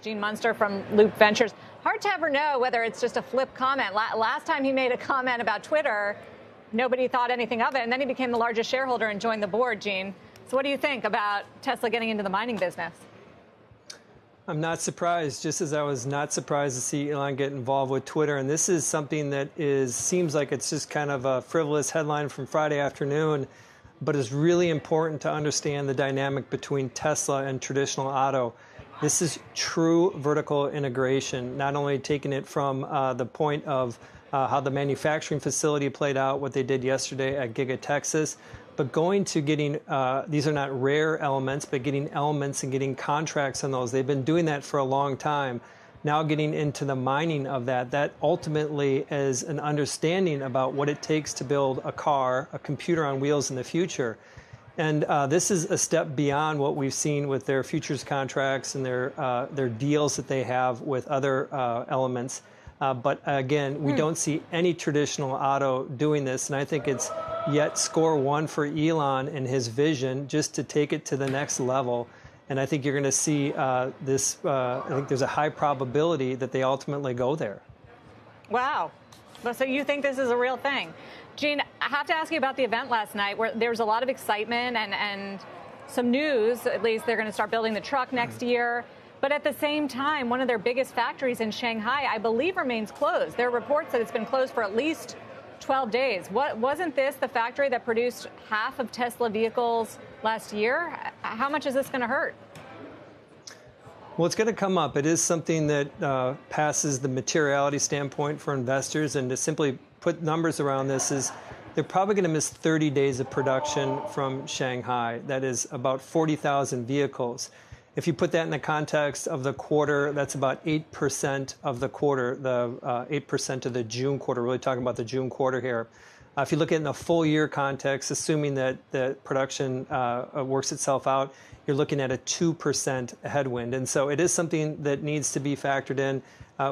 Gene Munster from Loop Ventures. Hard to ever know whether it's just a flip comment. Last time he made a comment about Twitter, nobody thought anything of it, and then he became the largest shareholder and joined the board, Gene. So what do you think about Tesla getting into the mining business? I'm not surprised, just as I was not surprised to see Elon get involved with Twitter. And this is something that seems like it's just kind of a frivolous headline from Friday afternoon, but is really important to understand the dynamic between Tesla and traditional auto. This is true vertical integration, not only taking it from the point of how the manufacturing facility played out, what they did yesterday at Giga Texas, but going to getting, these are not rare elements, but getting elements and getting contracts on those. They've been doing that for a long time. Now getting into the mining of that ultimately is an understanding about what it takes to build a car, a computer on wheels in the future. And this is a step beyond what we've seen with their futures contracts and their deals that they have with other elements. But again, we don't see any traditional auto doing this. And I think it's yet score one for Elon and his vision just to take it to the next level. And I think you're going to see this. I think there's a high probability that they ultimately go there. Wow. So you think this is a real thing? Gene, I have to ask you about the event last night where there was a lot of excitement and some news. At least they're going to start building the truck next year. But at the same time, one of their biggest factories in Shanghai, I believe, remains closed. There are reports that it's been closed for at least 12 days. Wasn't this the factory that produced half of Tesla vehicles last year? How much is this going to hurt? Well, it's going to come up. It is something that passes the materiality standpoint for investors. And to simply put numbers around this is they're probably going to miss 30 days of production from Shanghai. That is about 40,000 vehicles. If you put that in the context of the quarter, that's about 8% of the quarter, the 8% of the June quarter, really talking about the June quarter here. If you look at it in a full year context, assuming that the production works itself out, you're looking at a 2% headwind. And so it is something that needs to be factored in.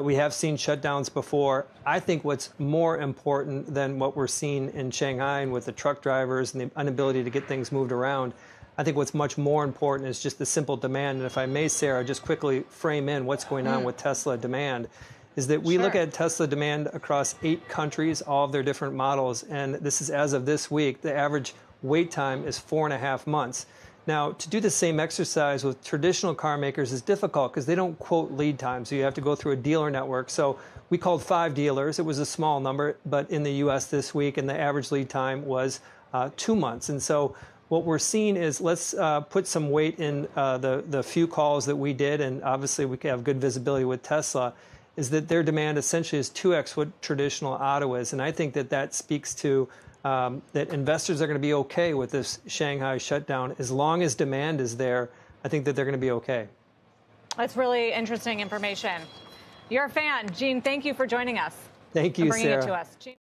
We have seen shutdowns before. I think what's more important than what we're seeing in Shanghai and with the truck drivers and the inability to get things moved around, I think what's much more important is just the simple demand. And if I may, Sarah, just quickly frame in what's going on with Tesla demand, is that we look at Tesla demand across 8 countries, all of their different models. And this is as of this week, the average wait time is 4.5 months. Now, to do the same exercise with traditional car makers is difficult because they don't quote lead time. So you have to go through a dealer network. So we called 5 dealers. It was a small number, but in the U.S. this week, and the average lead time was 2 months. And so what we're seeing is let's put some weight in the few calls that we did, and obviously we have good visibility with Tesla, is that their demand essentially is 2x what traditional auto is. And I think that speaks to that investors are going to be okay with this Shanghai shutdown. As long as demand is there, I think that they're going to be okay. That's really interesting information. You're a fan. Gene, thank you for joining us. Thank you, Sarah. Bringing it to us. Gene